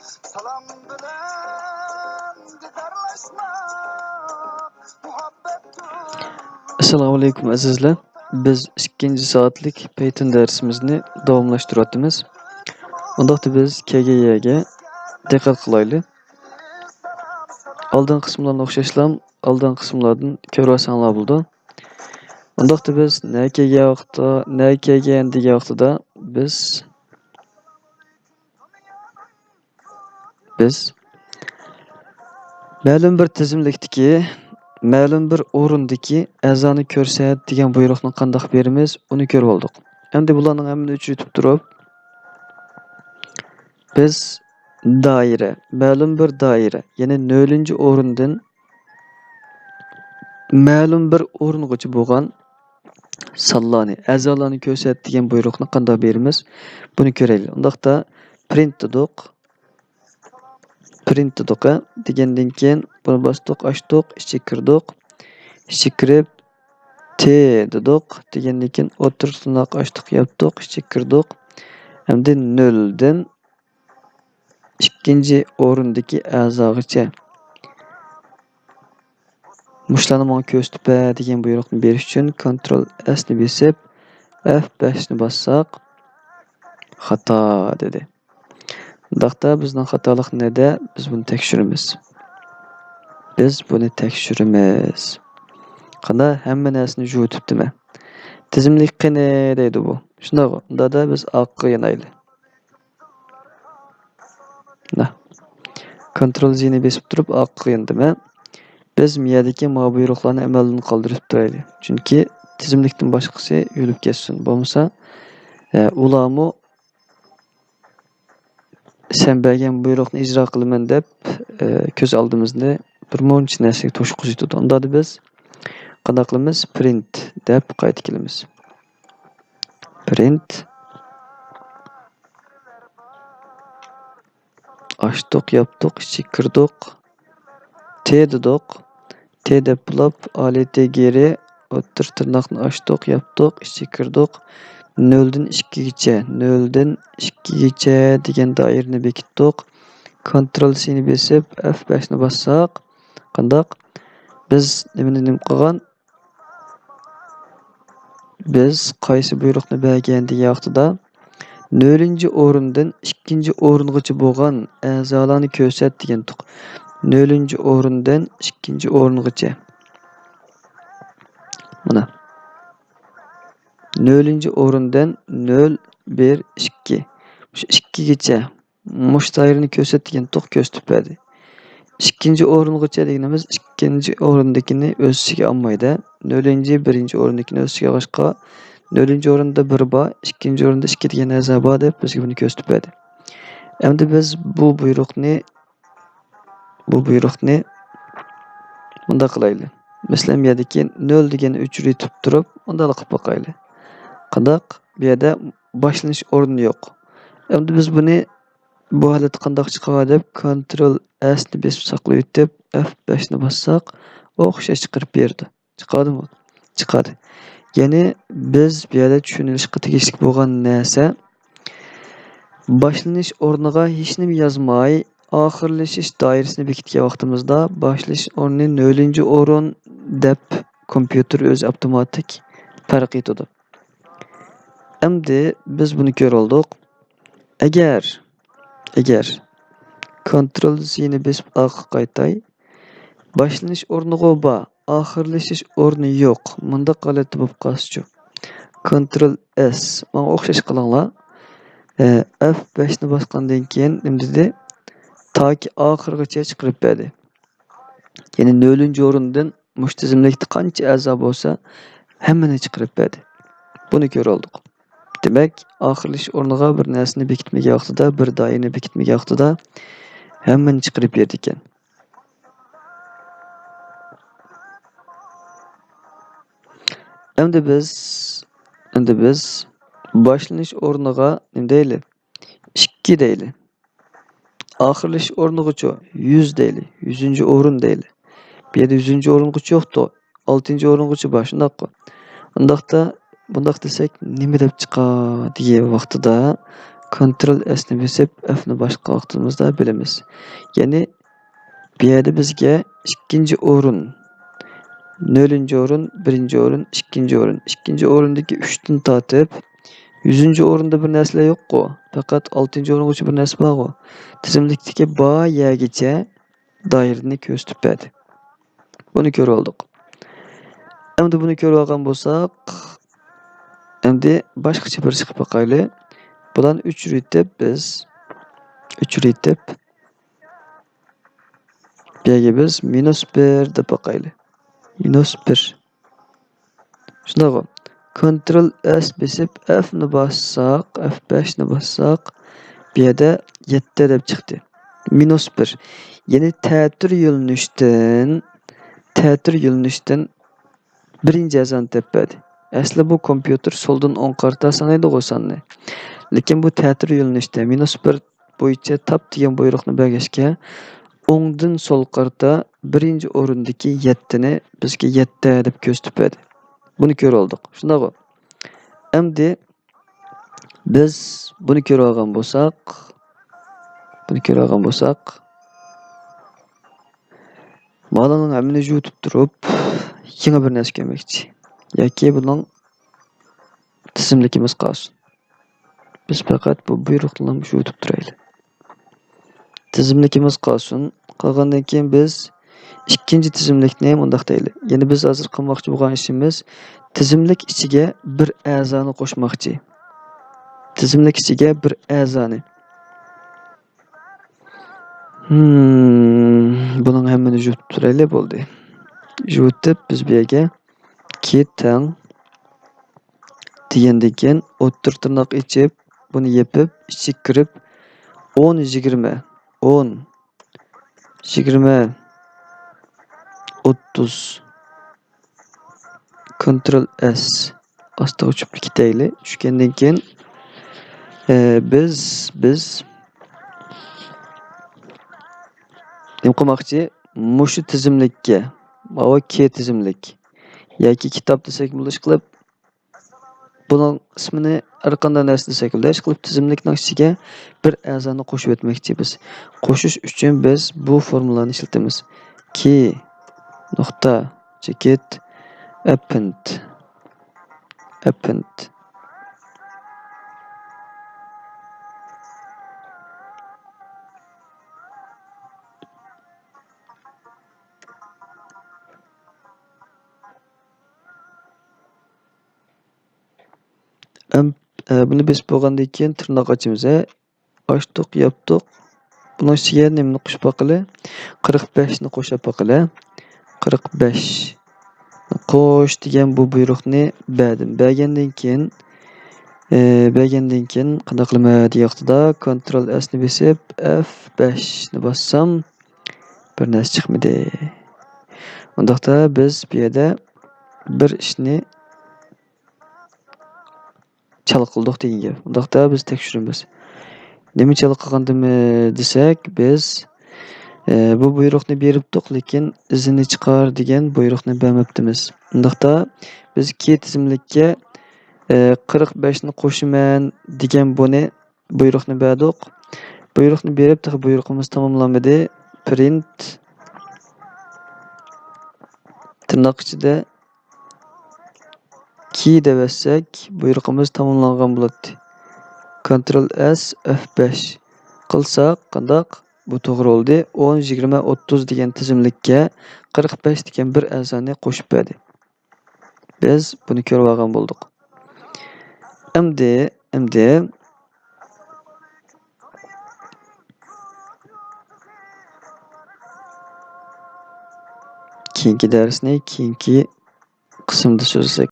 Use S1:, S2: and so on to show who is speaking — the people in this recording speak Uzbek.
S1: Salam bilen didarlaşmak muhabbettir.
S2: Assalomu alaykum azizlar. Biz 2 soatlik Python dersimizni davomlashtiryapmiz. Undaqda biz KGY'ga diqqat qilaylik. Oldin qismlarni o'xshashlam, oldin qismlardan ko'rasanglar bo'ldi. Undaqda biz KGN degan vaqtida biz ma'lum bir tizimlikdagi ma'lum bir o'rindagi a'zoni ko'rsat degan buyruqni qanday beramiz, uni ko'rib oldik. Endi bularning hammani uchratib turib, biz daire, ma'lum bir daire, ya'ni 0-o'rindan ma'lum bir o'ringacha bo'lgan sonlarni, a'zolarni ko'rsat degan buyruqni qanday beramiz, buni ko'raylik. Undaqda print dedik degandan keyin buni bosdik, ochdik, ichiga kirdik. Ichiga kirib T dedik degandan keyin o'tirtinoq ochdik, yopdik, ichiga kirdik. Endi 0 dan ikkinchi o'rindagi a'zogacha mushlarni menga ko'rsatib degan buyruqni berish uchun Ctrl S ni bosib F5 ni bossak xato dedi. Undaqda bizning xatolik neda? Biz buni tekshiramiz. Qana hamma narsani yutibdimi? Tizimlik qani deydi bu. Shunday. Unda biz oqqa yanayli. Ctrl Z ni bosib turib oqqa yandimi? Biz miyadagi ma buyruqlarni amaldan qoldirib turaylik. Chunki tizimlikdan boshqasi yulib ketsin. Bo'lmasa, ularni sen bergan buyruqni ijro qilaman deb ko'z oldimizni bir muncha narsaga to'shqizib turdi. Unda biz qanday qilamiz? Print deb qayta kelamiz. Print ochdik, yopdik, ichiga kirdik. T dedik. T deb bulab alet geri o'tir tirnoqni ochdik, yopdik, ichiga kirdik. 0 dan 2gacha degan doirani bekitdik. Ctrl C ni bosib F5 ni bossak, qandoq? Biz nima qilgan? Biz qaysi buyruqni bergan degan vaqtida 0-o'rindan 2-o'ringacha bo'lgan a'zolarni ko'rsat degandik. 0-o'rindan 2-o'ringacha. Mana 0-o'rindan 0, 1, 2. Shu 2gacha mush doirani ko'rsat degandik, ko'rsatib berdi. 2-o'ringacha deganimiz 2-o'rindagini o'z ichiga olmaydi. 1-o'rindagini o'z ichiga olishqa 0-o'rinda 1 bor, 2-o'rinda 2 degan a'zo bor deb bizga buni ko'rsatib berdi. Endi biz bu buyruqni bunda qilaylik. Masalan, bu yerdagi 0 degani o'chirib turib, unda qilib boqaylik. Qandoq? Bu yerda boshlanish o'rni yo'q. Endi biz buni bu holatda qandoq chiqaradi deb Ctrl S ni bosib saqlab o'tib F5 ni bossak, o'xshash chiqarib berdi. Chiqadimi? Chiqadi. Ya'ni biz bu yerda tushunilishga tegishli bo'lgan narsa boshlanish o'rniga hech nima yozmay, oxirlashish doirasini bekitgan vaqtimizda boshlash o'rni 0-o'rin deb kompyuter o'zi avtomatik farq etadi. Endi biz buni ko'rib oldik. Agar Ctrl Z ni bosib orqa qaytay, boshlanish o'rni bor, oxirlashish o'rni yo'q. Bunda holatda bo'lib qolsa-chi. Ctrl S. Menga o'xshash qilinglar. F5 ni bosgandan keyin nima dedi? Toki oxirigacha chiqarib berdi. Ya'ni 0-o'rindan mush tizimlikda qancha a'zo bo'lsa, hammani chiqarib berdi. Buni ko'rib oldik. Demak, oxirlash o'rniga bir narsani bekitmagan vaqtida, bir doirani bekitmagan vaqtida hammani chiqarib berdi ekan. Endi biz boshlanish o'rniga nima deylik? 2 deylik. Oxirlash o'rnigacha 100 deylik. 100-o'rin deylik. Bu yerda 100-o'ringacha yo'qdi. 6-o'ringacha bor, shundaqmi? Undaqda desak nima deb chiqadi degan vaqtida Ctrl S'ni bosib F'ni boshqa vaqtimizda bilamiz. Ya'ni bu yerda bizga ikkinchi o'rin, 0-o'rin, 1-o'rin, 2-o'rin. 2-o'rindagi 3 dan tortib 100-o'rinda bir narsa yo'q-ku. Faqat 6-o'ringacha bir narsa bor-ku. Tizimlikdagi bar yergacha doirani ko'rsatib berdi. Buni ko'rib oldik. Endi buni ko'rib olgan bo'lsak, endi boshqacha bir chiqib boqayli. Budan 3 ritib biz 3 ritib bu yerga biz -1 deb boqayli. -1. Shunday. Ctrl S bosib F ni bossak, F5 ni bossak, bu yerda 7 deb chiqdi. -1. Ya'ni ta'tir yo'linishdan birinchi azani tepadi. Asli bu kompyuter soldan o'ng qarta sanaydi sanni. Lekin bu ta'tir yo'linishda -1 bo'yicha tap degan buyruqni bergashga o'ngdan so'l qarta birinchi o'rindagi 7 ni bizga 7 deb ko'rsatib berdi. Buni ko'rib oldik. Shunday. Endi biz buni ko'rib olgan bo'lsak, Malının hamini yutib turib, yana bir narsa ko'rmoqchi. Yoki buning tizimligimiz qolsin. Biz faqat bu buyruqlarni yutib turaylik. Tizimligimiz qolsin. Qolgandan keyin biz ikkinchi tizimlikni ham undaq deylik. Ya'ni biz hozir qilmoqchi bo'lgan ishimiz tizimlik ichiga bir a'zoni qo'shmoqchi. Tizimlik ichiga bir a'zoni. Buning hammani yutib turaylik bo'ldi. Yutib biz bu yerga ketang degandan keyin o'ttir tirnoq ichib, buni yepib, ichi kirib 10-20 30 Ctrl S asta o'chib ketaylik. Tushgandan keyin biz nima qilmoqchi? Mushu tizimlikka, mana K tizimlik yoki kitob desak bo'lish qilib buning ismini har qanday narsa desak bo'lish qilib tizimlikning ichiga bir a'zoni qo'shib o'tmoqchi biz. Qo'shish uchun biz bu formulani ishlatamiz. K nuqta cheket append buni biz bo'lgandan keyin tirnoq ochamiz. Ochdik, yopdik. Buning ichiga nimani qo'shib boqili? 45 ni qo'shib boqili. 45 qo'sh degan bu buyruqni berdim. Bergandan keyin qanday qilaman deyapti-da, Ctrl S ni bosib F5 ni bossam bir narsa chiqmadi. Undaqda biz bu yerda bir ishni chal qildik degan gap. Undaqda biz tekshiramiz. Nima chal qilgandimi desak, biz bu buyruqni beribdik, lekin izini chiqar degan buyruqni bermabdimiz. Undaqda biz K tizimlikka 45 ni qo'shaman degan buyruqni berdik. Buyruqni berib, buyruqimiz tamomlanmadi. Print tirnoq ichida K deb yozsak, buyruqimiz tamomlangan bo'ladi. Ctrl S F5 qilsak, qandaq bu to'g'ri bo'ldi. 10-20-30 degan tizimlikka 45 degan bir a'zoni qo'shib berdi. Biz buni ko'rib olgan bo'ldik. Endi keyingi darsni keyingi qismda so'zlasak